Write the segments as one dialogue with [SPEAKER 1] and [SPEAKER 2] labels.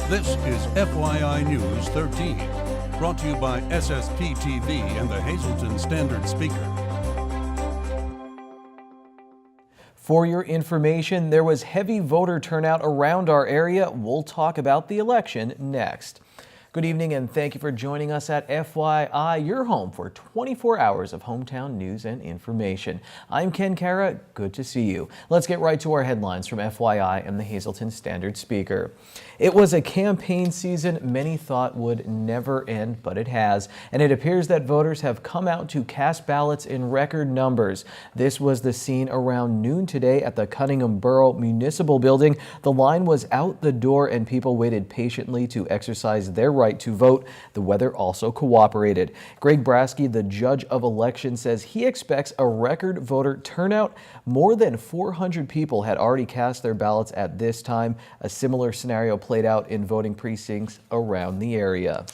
[SPEAKER 1] This is FYI News 13, brought to you by SSPTV and the Hazleton Standard Speaker.
[SPEAKER 2] For your information, there was heavy voter turnout around our area. We'll talk about the election next. Good evening and thank you for joining us at FYI, your home for 24 hours of hometown news and information. I'm Ken Kara. Good to see you. Let's get right to our headlines from FYI and the Hazleton Standard Speaker. It was a campaign season many thought would never end, but it has, and it appears that voters have come out to cast ballots in record numbers. This was the scene around noon today at the Cunningham Borough Municipal Building. The line was out the door and people waited patiently to exercise their right to vote. The weather also cooperated. Greg Brasky, the judge of election, says he expects a record voter turnout. More than 400 people had already cast their ballots at this time. A similar scenario played out in voting precincts around the area.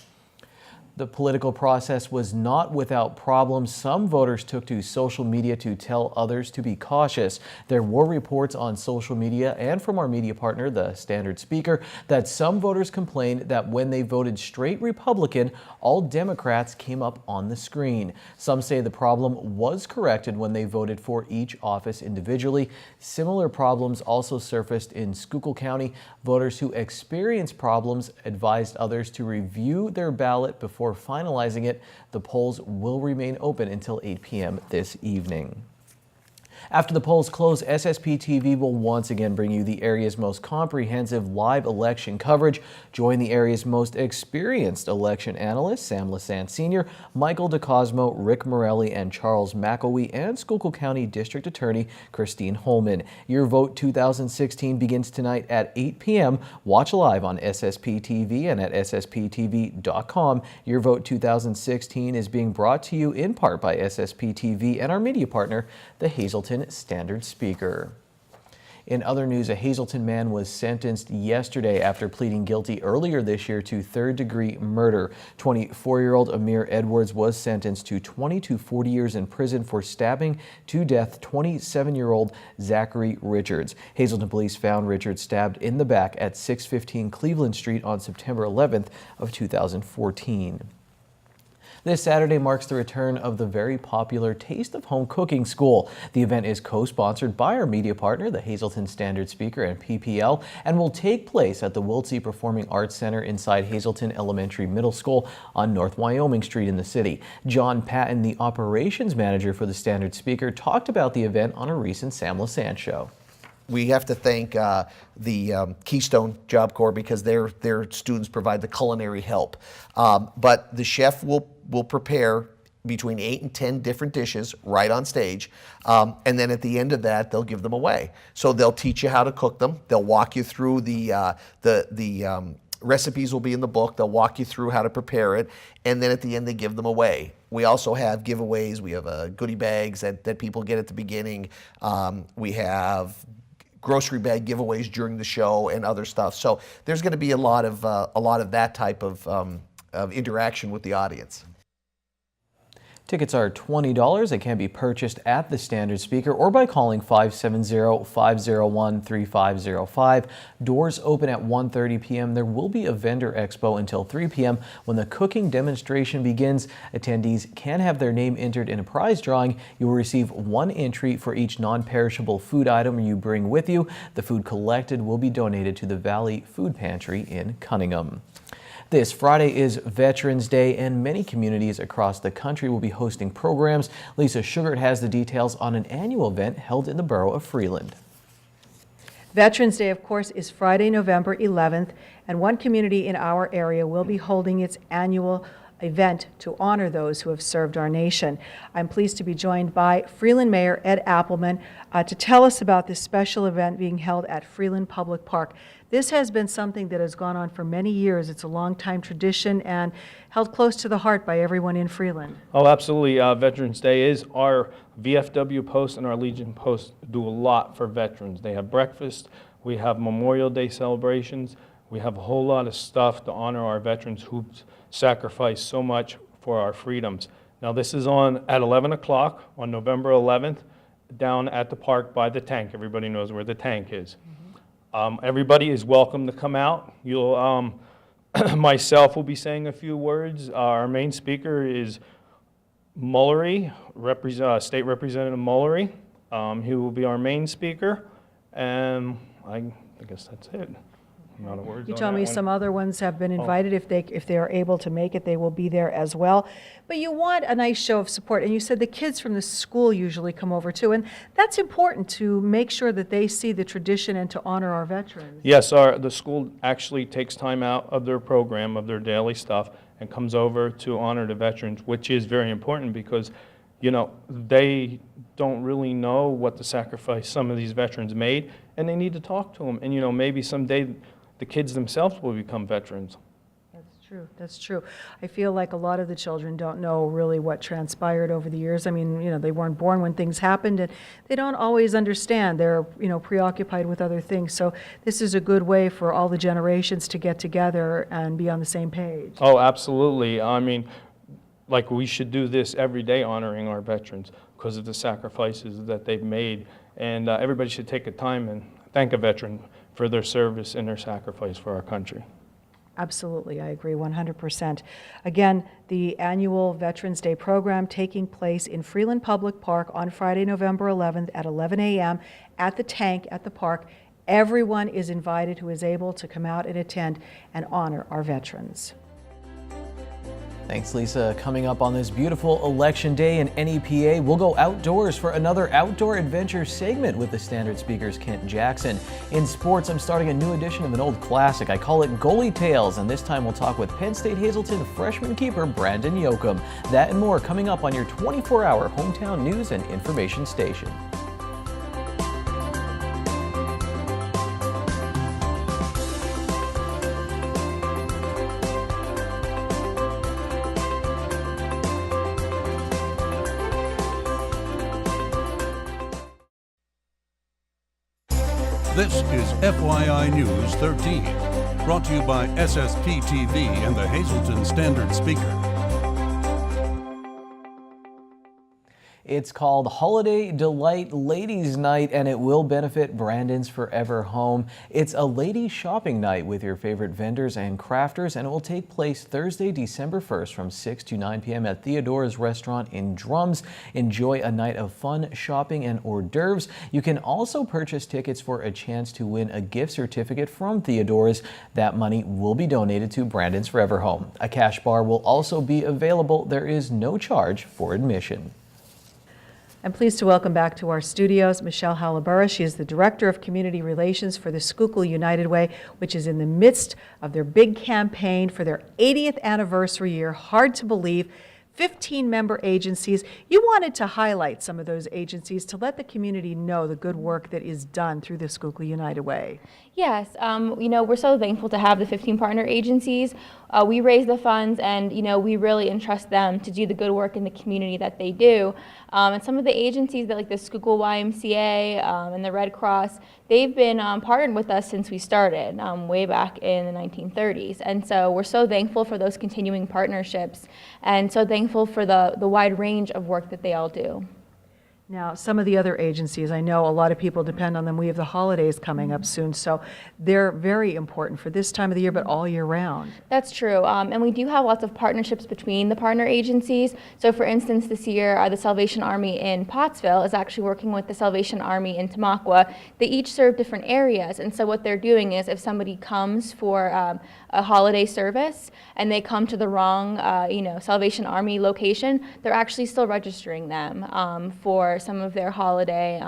[SPEAKER 2] The political process was not without problems. Some voters took to social media to tell others to be cautious. There were reports on social media and from our media partner, the Standard Speaker, that some voters complained that when they voted straight Republican, all Democrats came up on the screen. Some say the problem was corrected when they voted for each office individually. Similar problems also surfaced in Schuylkill County. Voters who experienced problems advised others to review their ballot before finalizing it. The polls will remain open until 8 p.m. this evening. After the polls close, SSPTV will once again bring you the area's most comprehensive live election coverage. Join the area's most experienced election analysts, Sam Lassant Sr., Michael DeCosmo, Rick Morelli, and Charles McElwee, and Schuylkill County District Attorney Christine Holman. Your Vote 2016 begins tonight at 8 p.m. Watch live on SSPTV and at ssptv.com. Your Vote 2016 is being brought to you in part by SSPTV and our media partner, the Hazleton Standard Speaker. In other news, a Hazleton man was sentenced yesterday after pleading guilty earlier this year to third-degree murder. 24-year-old Amir Edwards was sentenced to 20 to 40 years in prison for stabbing to death 27-year-old Zachary Richards. Hazleton police found Richards stabbed in the back at 615 Cleveland Street on September 11th of 2014. This Saturday marks the return of the very popular Taste of Home Cooking School. The event is co-sponsored by our media partner, the Hazleton Standard Speaker and PPL, and will take place at the Wiltsey Performing Arts Center inside Hazleton Elementary Middle School on North Wyoming Street in the city. John Patton, the operations manager for the Standard Speaker, talked about the event on a recent Sam Lassant show.
[SPEAKER 3] We have to thank the Keystone Job Corps because their students provide the culinary help. But the chef will prepare between 8 and 10 different dishes right on stage, and then at the end of that they'll give them away. So they'll teach you how to cook them. They'll walk you through the recipes will be in the book. They'll walk you through how to prepare it, and then at the end they give them away. We also have giveaways. We have goodie bags that people get at the beginning. We have grocery bag giveaways during the show and other stuff. So there's going to be a lot of that type of interaction with the audience.
[SPEAKER 2] Tickets are $20. They can be purchased at the Standard Speaker or by calling 570-501-3505. Doors open at 1:30 p.m. There will be a vendor expo until 3 p.m. When the cooking demonstration begins, attendees can have their name entered in a prize drawing. You will receive one entry for each non-perishable food item you bring with you. The food collected will be donated to the Valley Food Pantry in Cunningham. This Friday is Veterans Day, and many communities across the country will be hosting programs. Lisa Sugart has the details on an annual event held in the borough of Freeland.
[SPEAKER 4] Veterans Day, of course, is Friday, November 11th, and one community in our area will be holding its annual event to honor those who have served our nation. I'm pleased to be joined by Freeland Mayor Ed Appleman to tell us about this special event being held at Freeland Public Park. This has been something that has gone on for many years. It's a long-time tradition and held close to the heart by everyone in Freeland.
[SPEAKER 5] Oh, absolutely. Veterans Day is our VFW post, and our Legion post do a lot for veterans. They have breakfast, we have Memorial Day celebrations, we have a whole lot of stuff to honor our veterans who sacrificed so much for our freedoms. Now this is on at 11 o'clock on November 11th down at the park by the tank. Everybody knows where the tank is. Everybody is welcome to come out. You'll, myself will be saying a few words. Our main speaker is Mullery, State Representative Mullery. He will be our main speaker, and I guess that's it. I'm out of words
[SPEAKER 4] You
[SPEAKER 5] on
[SPEAKER 4] told
[SPEAKER 5] that
[SPEAKER 4] me
[SPEAKER 5] one.
[SPEAKER 4] some other ones have been invited. If they are able to make it, they will be there as well. But you want a nice show of support, and you said the kids from the school usually come over too, and that's important to make sure that they see the tradition and to honor our veterans.
[SPEAKER 5] Yes, the school actually takes time out of their program, of their daily stuff, and comes over to honor the veterans, which is very important because, you know, they don't really know what the sacrifice some of these veterans made, and they need to talk to them. And, you know, maybe someday the kids themselves will become veterans.
[SPEAKER 4] That's true. That's true. I feel like a lot of the children don't know really what transpired over the years. I mean, you know, they weren't born when things happened, and they don't always understand. They're, you know, preoccupied with other things. So this is a good way for all the generations to get together and be on the same page.
[SPEAKER 5] Oh, absolutely. I mean, like, we should do this every day, honoring our veterans because of the sacrifices that they've made. And everybody should take a time and thank a veteran for their service and their sacrifice for our country.
[SPEAKER 4] Absolutely, I agree 100%. Again, the annual Veterans Day program taking place in Freeland Public Park on Friday, November 11th at 11 a.m. at the tank at the park. Everyone is invited who is able to come out and attend and honor our veterans.
[SPEAKER 2] Thanks, Lisa. Coming up on this beautiful election day in NEPA, we'll go outdoors for another outdoor adventure segment with the Standard Speaker's Kent Jackson. In sports, I'm starting a new edition of an old classic. I call it Goalie Tales, and this time we'll talk with Penn State Hazleton freshman keeper Brandon Yoakum. That and more coming up on your 24-hour hometown news and information station.
[SPEAKER 1] This is FYI News 13, brought to you by SSPTV and the Hazleton Standard Speaker.
[SPEAKER 2] It's called Holiday Delight Ladies Night, and it will benefit Brandon's Forever Home. It's a ladies shopping night with your favorite vendors and crafters, and it will take place Thursday, December 1st from 6 to 9 p.m. at Theodora's Restaurant in Drums. Enjoy a night of fun shopping and hors d'oeuvres. You can also purchase tickets for a chance to win a gift certificate from Theodora's. That money will be donated to Brandon's Forever Home. A cash bar will also be available. There is no charge for admission.
[SPEAKER 4] I'm pleased to welcome back to our studios Michelle Halabura. She is the Director of Community Relations for the Schuylkill United Way, which is in the midst of their big campaign for their 80th anniversary year. Hard to believe. 15 member agencies. You wanted to highlight some of those agencies to let the community know the good work that is done through the Schuylkill United Way.
[SPEAKER 6] Yes, you know, we're so thankful to have the 15 partner agencies. We raise the funds and, you know, we really entrust them to do the good work in the community that they do. And some of the agencies that like the Schuylkill YMCA and the Red Cross, they've been partnered with us since we started way back in the 1930s. And so we're so thankful for those continuing partnerships and so thankful for the wide range of work that they all do.
[SPEAKER 4] Now, some of the other agencies, I know a lot of people depend on them. We have the holidays coming up soon, so they're very important for this time of the year, but all year round.
[SPEAKER 6] That's true, and we do have lots of partnerships between the partner agencies. So for instance, this year, the Salvation Army in Pottsville is actually working with the Salvation Army in Tamaqua. They each serve different areas, and so what they're doing is if somebody comes for a holiday service and they come to the wrong Salvation Army location, they're actually still registering them for some of their holiday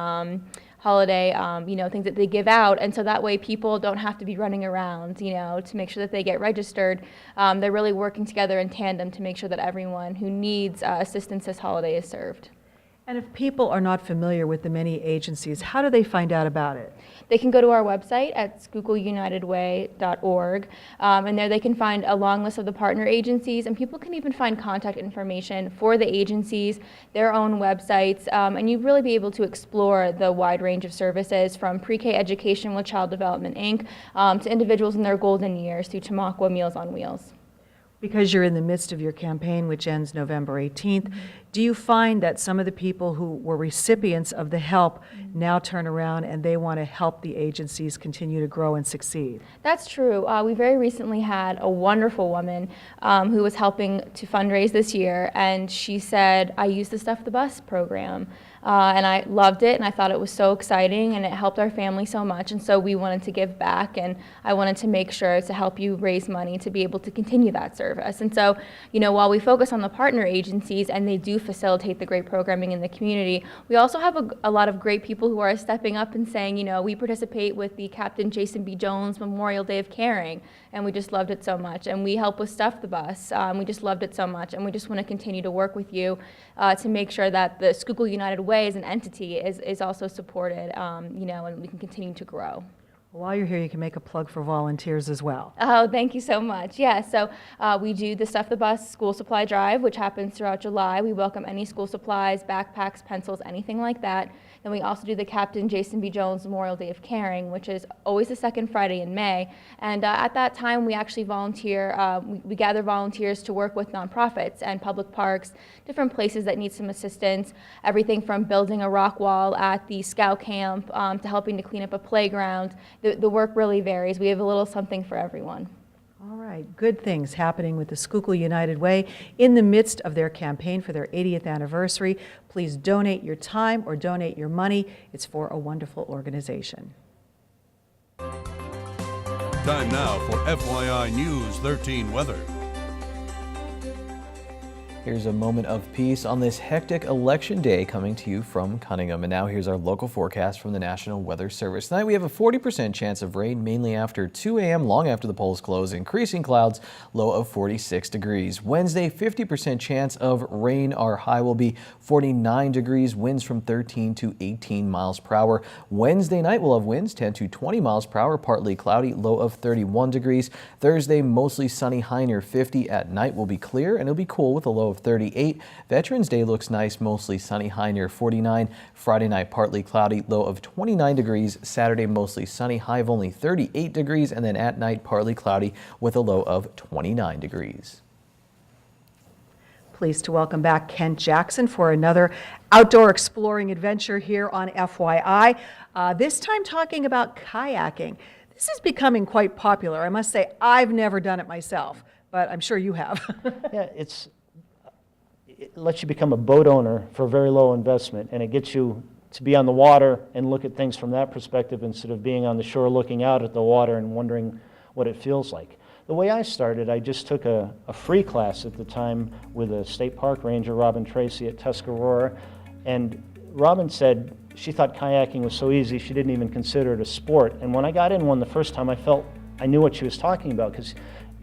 [SPEAKER 6] things that they give out, and so that way people don't have to be running around, to make sure that they get registered. They're really working together in tandem to make sure that everyone who needs assistance this holiday is served.
[SPEAKER 4] And if people are not familiar with the many agencies, how do they find out about it?
[SPEAKER 6] They can go to our website at schuylkillunitedway.org, and there they can find a long list of the partner agencies, and people can even find contact information for the agencies, their own websites, and you'll really be able to explore the wide range of services from pre-K education with Child Development Inc. To individuals in their golden years through Tamaqua Meals on Wheels.
[SPEAKER 4] Because you're in the midst of your campaign, which ends November 18th, do you find that some of the people who were recipients of the help now turn around and they want to help the agencies continue to grow and succeed?
[SPEAKER 6] That's true. We very recently had a wonderful woman who was helping to fundraise this year, and she said, I used the Stuff the Bus program. And I loved it, and I thought it was so exciting, and it helped our family so much, and so we wanted to give back, and I wanted to make sure to help you raise money to be able to continue that service. And so, you know, while we focus on the partner agencies, and they do facilitate the great programming in the community, we also have a lot of great people who are stepping up and saying, you know, we participate with the Captain Jason B. Jones Memorial Day of Caring, and we just loved it so much, and we help with Stuff the Bus. We just loved it so much, and we just want to continue to work with you to make sure that the Schuylkill United Way as an entity is also supported, you know, and we can continue to grow.
[SPEAKER 4] While you're here, you can make a plug for volunteers as well.
[SPEAKER 6] Oh, thank you so much. Yeah, so we do the Stuff the Bus school supply drive, which happens throughout July. We welcome any school supplies, backpacks, pencils, anything like that. Then we also do the Captain Jason B. Jones Memorial Day of Caring, which is always the second Friday in May. And at that time, we actually volunteer, we gather volunteers to work with nonprofits and public parks, different places that need some assistance, everything from building a rock wall at the scout camp to helping to clean up a playground. The work really varies. We have a little something for everyone.
[SPEAKER 4] All right, good things happening with the Schuylkill United Way in the midst of their campaign for their 80th anniversary. Please donate your time or donate your money. It's for a wonderful organization.
[SPEAKER 1] Time now for FYI News 13 weather.
[SPEAKER 2] Here's a moment of peace on this hectic election day coming to you from Cunningham. And now here's our local forecast from the National Weather Service. Tonight we have a 40% chance of rain, mainly after 2 a.m., long after the polls close. Increasing clouds, low of 46 degrees. Wednesday, 50% chance of rain. Our high will be 49 degrees, winds from 13 to 18 miles per hour. Wednesday night we'll have winds 10 to 20 miles per hour, partly cloudy, low of 31 degrees. Thursday, mostly sunny, high near 50. At night will be clear and it'll be cool with a low of 38. Veterans Day looks nice, mostly sunny, high near 49. Friday night partly cloudy, low of 29 degrees. Saturday mostly sunny, high of only 38 degrees, and then at night partly cloudy with a low of 29 degrees.
[SPEAKER 4] Pleased to welcome back Kent Jackson for another outdoor exploring adventure here on FYI. This time talking about kayaking. This is becoming quite popular. I must say I've never done it myself, but I'm sure you have.
[SPEAKER 7] Yeah, it lets you become a boat owner for very low investment, and it gets you to be on the water and look at things from that perspective instead of being on the shore looking out at the water and wondering what it feels like. The way I started, I just took a free class at the time with a state park ranger, Robin Tracy at Tuscarora, and Robin said she thought kayaking was so easy she didn't even consider it a sport. And when I got in one the first time, I felt I knew what she was talking about, because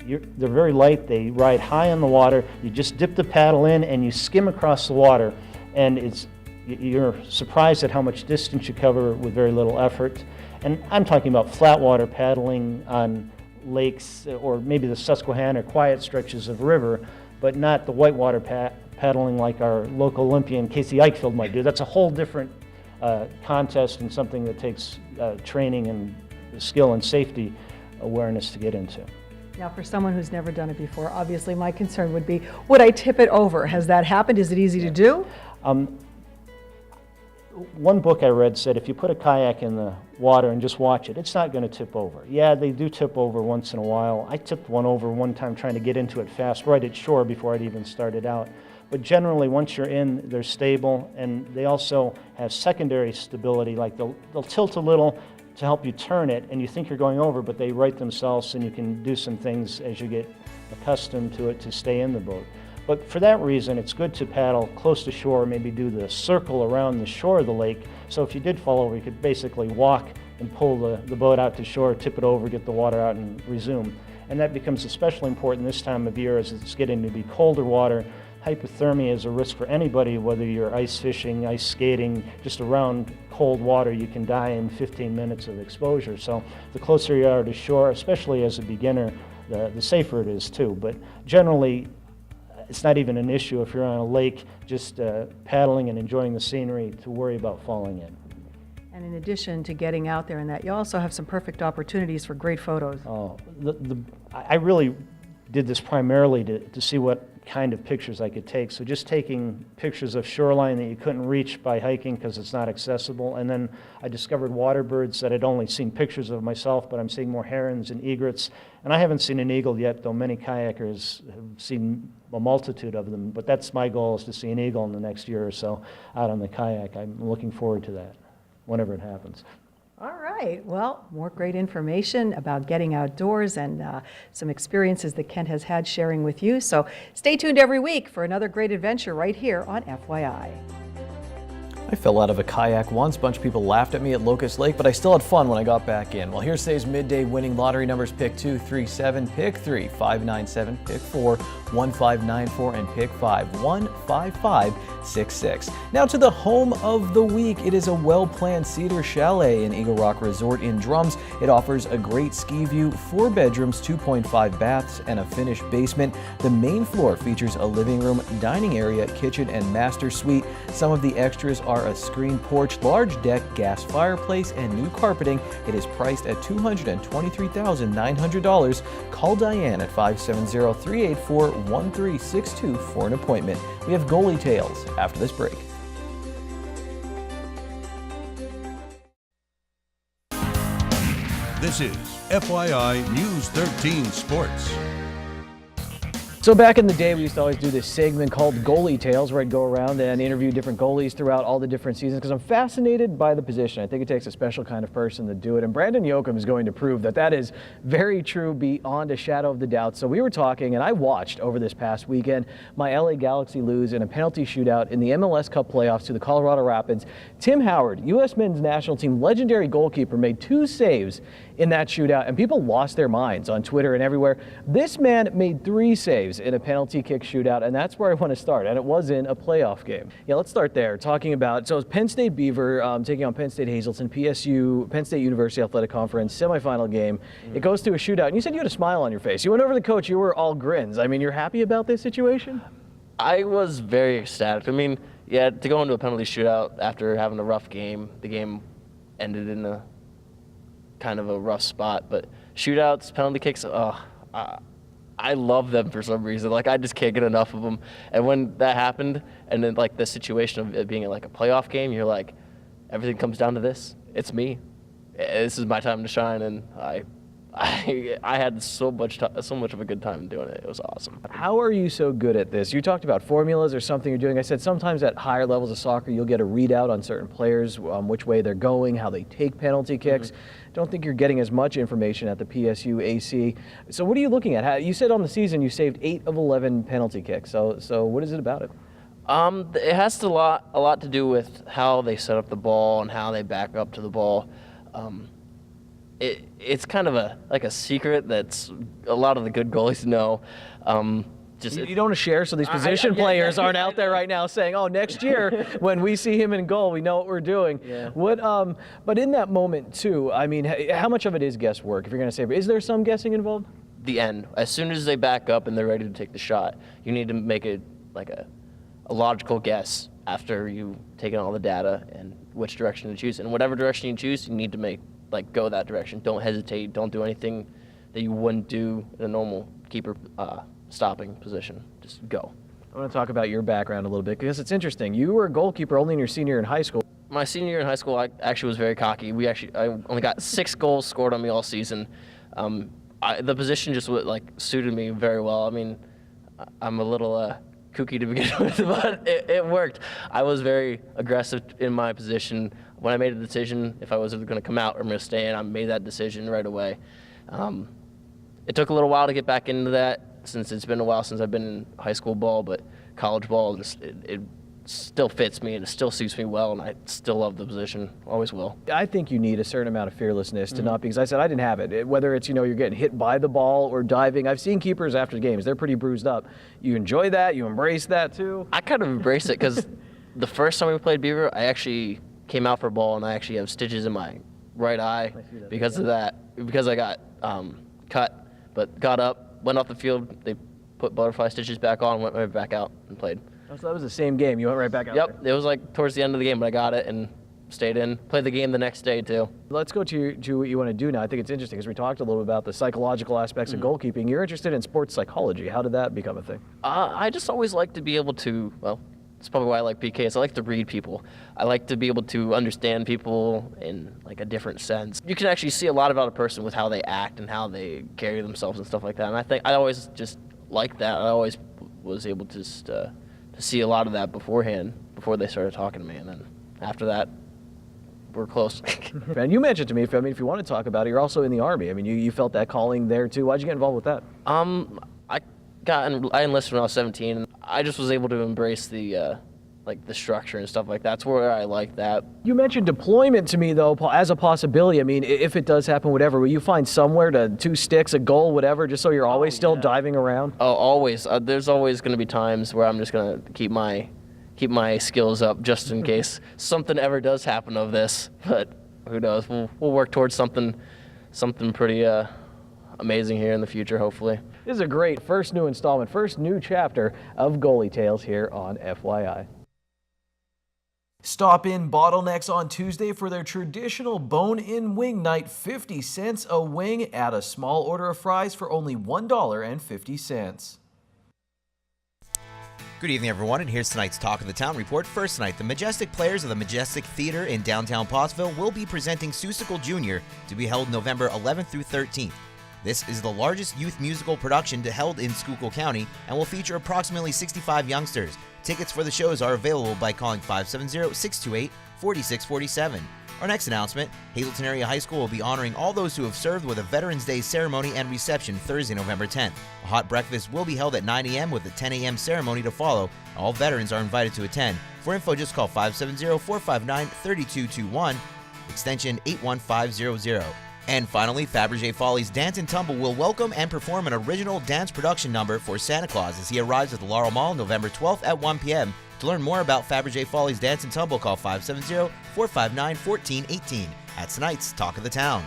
[SPEAKER 7] they're very light, they ride high on the water, you just dip the paddle in and you skim across the water, and you're surprised at how much distance you cover with very little effort. And I'm talking about flat water paddling on lakes or maybe the Susquehanna or quiet stretches of river, but not the whitewater paddling like our local Olympian Casey Eichfield might do. That's a whole different contest and something that takes training and skill and safety awareness to get into.
[SPEAKER 4] Now, for someone who's never done it before, obviously my concern would be, would I tip it over? Has that happened? Is it easy to do?
[SPEAKER 7] One book I read said if you put a kayak in the water and just watch it, it's not going to tip over. Yeah, they do tip over once in a while. I tipped one over one time trying to get into it fast right at shore before I'd even started out. But generally, once you're in, they're stable, and they also have secondary stability, like they'll tilt a little to help you turn it, and you think you're going over, but they right themselves, and you can do some things as you get accustomed to it to stay in the boat. But for that reason, it's good to paddle close to shore, maybe do the circle around the shore of the lake, so if you did fall over, you could basically walk and pull the boat out to shore, tip it over, get the water out, and resume. And that becomes especially important this time of year as it's getting to be colder water. Hypothermia is a risk for anybody, whether you're ice fishing, ice skating, just around cold water, you can die in 15 minutes of exposure. So the closer you are to shore, especially as a beginner, the safer it is too. But generally, it's not even an issue if you're on a lake just paddling and enjoying the scenery to worry about falling in.
[SPEAKER 4] And in addition to getting out there and that, you also have some perfect opportunities for great photos.
[SPEAKER 7] Oh, I really did this primarily to see what kind of pictures I could take. So just taking pictures of shoreline that you couldn't reach by hiking because it's not accessible. And then I discovered water birds that I'd only seen pictures of myself, but I'm seeing more herons and egrets. And I haven't seen an eagle yet, though many kayakers have seen a multitude of them. But that's my goal, is to see an eagle in the next year or so out on the kayak. I'm looking forward to that, whenever it happens.
[SPEAKER 4] All right. Well, more great information about getting outdoors and some experiences that Kent has had sharing with you. So stay tuned every week for another great adventure right here on FYI.
[SPEAKER 2] I fell out of a kayak once. A bunch of people laughed at me at Locust Lake, but I still had fun when I got back in. Well, here's today's midday winning lottery numbers. Pick 2, 3, 7, pick 3, 597, pick 4, 1594, and pick 5, 15566. Now to the home of the week. It is a well-planned cedar chalet in Eagle Rock Resort in Drums. It offers a great ski view, 4 bedrooms, 2.5 baths, and a finished basement. The main floor features a living room, dining area, kitchen, and master suite. Some of the extras are a screen porch, large deck, gas fireplace, and new carpeting. It is priced at $223,900. Call Diane at 570-384-1362 for an appointment. We have goalie tales after this break.
[SPEAKER 1] This is FYI News 13 Sports.
[SPEAKER 2] So back in the day, we used to always do this segment called Goalie Tales, where I'd go around and interview different goalies throughout all the different seasons, because I'm fascinated by the position. I think it takes a special kind of person to do it, and Brandon Yoakum is going to prove that that is very true beyond a shadow of the doubt. So we were talking, and I watched over this past weekend my LA Galaxy lose in a penalty shootout in the MLS Cup playoffs to the Colorado Rapids. Tim Howard, U.S. men's national team legendary goalkeeper, made 2 saves in that shootout, and people lost their minds on Twitter and everywhere. This man made 3 saves in a penalty kick shootout, and that's where I want to start, and it was in a playoff game. Yeah, let's start there, talking about, so it's Penn State Beaver taking on Penn State Hazelton, PSU, Penn State University Athletic Conference, semifinal game. It goes to a shootout, and you said you had a smile on your face. You went over to the coach, you were all grins. I mean, you're happy about this situation?
[SPEAKER 8] I was very ecstatic. I mean, yeah, to go into a penalty shootout after having a rough game, the game ended in a kind of a rough spot, but shootouts, penalty kicks, I love them for some reason. Like, I just can't get enough of them. And when that happened, and then like the situation of it being like a playoff game, you're like, everything comes down to this. It's me. This is my time to shine, and I had so much of a good time doing it. It was awesome.
[SPEAKER 2] How are you so good at this? You talked about formulas or something you're doing. I said sometimes at higher levels of soccer, you'll get a readout on certain players, which way they're going, how they take penalty kicks. Don't think you're getting as much information at the PSU AC. So what are you looking at? You said on the season you saved 8 of 11 penalty kicks. So what is it about it?
[SPEAKER 8] It has a lot to do with how they set up the ball and how they back up to the ball. It's kind of a secret that's a lot of the good goalies know.
[SPEAKER 2] You don't want to share, so these position players aren't out there right now saying, "Oh, next year when we see him in goal, we know what we're doing."
[SPEAKER 8] Yeah.
[SPEAKER 2] But in that moment too, I mean, how much of it is guesswork? If you're going to say, is there some guessing involved?
[SPEAKER 8] The end. As soon as they back up and they're ready to take the shot, you need to make a logical guess after you've taken all the data and which direction to choose. And whatever direction you choose, you need to go that direction. Don't hesitate. Don't do anything that you wouldn't do in a normal keeper stopping position. Just go.
[SPEAKER 2] I want to talk about your background a little bit because it's interesting. You were a goalkeeper only in your senior year in high school.
[SPEAKER 8] My senior year in high school, I actually was very cocky. I only got 6 goals scored on me all season. The position just suited me very well. I mean, I'm a little kooky to begin with, but it worked. I was very aggressive in my position. When I made a decision if I was going to come out or I'm going to stay in, I made that decision right away. It took a little while to get back into that, since it's been a while since I've been in high school ball, but college ball, it still fits me and it still suits me well, and I still love the position, always will.
[SPEAKER 2] I think you need a certain amount of fearlessness to not, because I said I didn't have it. Whether it's, you're getting hit by the ball or diving. I've seen keepers after games, they're pretty bruised up. You enjoy that? You embrace that too?
[SPEAKER 8] I kind of embrace it because the first time we played Beaver, I actually came out for a ball and I actually have stitches in my right eye because of that, because I got cut, but got up, went off the field, they put butterfly stitches back on, went right back out and played.
[SPEAKER 2] Oh, so that was the same game. You went right back out
[SPEAKER 8] Yep,
[SPEAKER 2] there.
[SPEAKER 8] It was towards the end of the game, but I got it, and stayed in, played the game the next day too.
[SPEAKER 2] Let's go to what you want to do now. I think it's interesting because we talked a little bit about the psychological aspects of goalkeeping. You're interested in sports psychology. How did that become a thing?
[SPEAKER 8] I just always like to be able to, well, it's probably why I like PK, is I like to read people. I like to be able to understand people in like a different sense. You can actually see a lot about a person with how they act and how they carry themselves and stuff like that. And I think I always just liked that. I always was able to just to see a lot of that beforehand, before they started talking to me. And then after that, we're close.
[SPEAKER 2] And you mentioned to me, if you want to talk about it, you're also in the Army. I mean, you felt that calling there too. Why'd you get involved with that?
[SPEAKER 8] I enlisted when I was 17, and I just was able to embrace the like the structure and stuff like that. That's where I like that.
[SPEAKER 2] You mentioned deployment to me though, as a possibility. I mean, if it does happen, whatever, will you find somewhere to 2 sticks, a goal, whatever, just so you're always still diving around?
[SPEAKER 8] Oh, always. There's always going to be times where I'm just going to keep my skills up just in case something ever does happen of this. But who knows? We'll work towards something pretty amazing here in the future, hopefully.
[SPEAKER 2] This is a great first new chapter of Goalie Tales here on FYI. Stop in Bottlenecks on Tuesday for their traditional bone-in wing night. 50 cents a wing. Add a small order of fries for only $1.50.
[SPEAKER 9] Good evening, everyone, and here's tonight's Talk of the Town report. First tonight, the Majestic Players of the Majestic Theater in downtown Pottsville will be presenting Seussical Jr. to be held November 11th through 13th. This is the largest youth musical production held in Schuylkill County and will feature approximately 65 youngsters. Tickets for the shows are available by calling 570-628-4647. Our next announcement, Hazleton Area High School will be honoring all those who have served with a Veterans Day ceremony and reception Thursday, November 10th. A hot breakfast will be held at 9 a.m. with a 10 a.m. ceremony to follow. All veterans are invited to attend. For info, just call 570-459-3221, extension 81500. And finally, Fabergé Follies Dance and Tumble will welcome and perform an original dance production number for Santa Claus as he arrives at the Laurel Mall November 12th at 1 p.m. To learn more about Fabergé Follies Dance and Tumble, call 570-459-1418. That's tonight's Talk of the Town.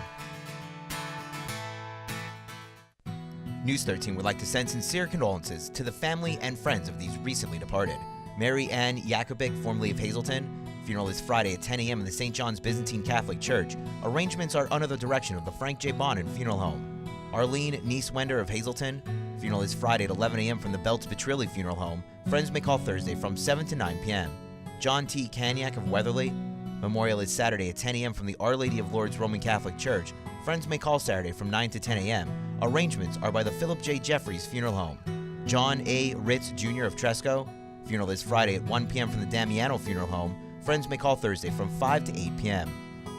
[SPEAKER 9] News 13 would like to send sincere condolences to the family and friends of these recently departed. Mary Ann Jakubik, formerly of Hazleton. Funeral is Friday at 10 a.m. in the St. John's Byzantine Catholic Church. Arrangements are under the direction of the Frank J. Bonin Funeral Home. Arlene Niece-Wender of Hazleton. Funeral is Friday at 11 a.m. from the Belts Petrilli Funeral Home. Friends may call Thursday from 7 to 9 p.m. John T. Kanyak of Weatherly. Memorial is Saturday at 10 a.m. from the Our Lady of Lourdes Roman Catholic Church. Friends may call Saturday from 9 to 10 a.m. Arrangements are by the Philip J. Jeffries Funeral Home. John A. Ritz Jr. of Tresco. Funeral is Friday at 1 p.m. from the Damiano Funeral Home. Friends may call Thursday from 5 to 8 p.m.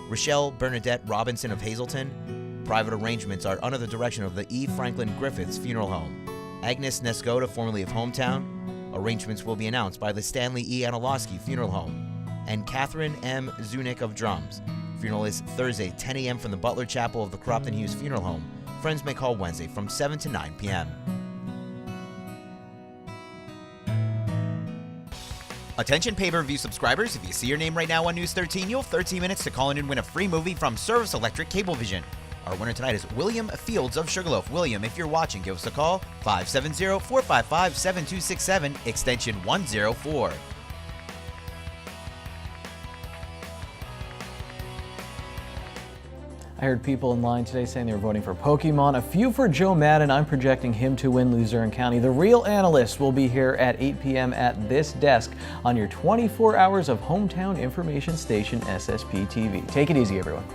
[SPEAKER 9] Rochelle Bernadette Robinson of Hazleton. Private arrangements are under the direction of the E. Franklin Griffiths Funeral Home. Agnes Nescoda, formerly of Hometown. Arrangements will be announced by the Stanley E. Anilowski Funeral Home. And Catherine M. Zunick of Drums. Funeral is Thursday, 10 a.m. from the Butler Chapel of the Cropton Hughes Funeral Home. Friends may call Wednesday from 7 to 9 p.m. Attention pay-per-view subscribers, if you see your name right now on News 13, you'll have 13 minutes to call in and win a free movie from Service Electric Cablevision. Our winner tonight is William Fields of Sugarloaf. William, if you're watching, give us a call, 570-455-7267, extension 104.
[SPEAKER 2] I heard people in line today saying they were voting for Pokemon. A few for Joe Madden. I'm projecting him to win Luzerne County. The Real Analyst will be here at 8 p.m. at this desk on your 24 hours of hometown information station, SSPTV. Take it easy, everyone.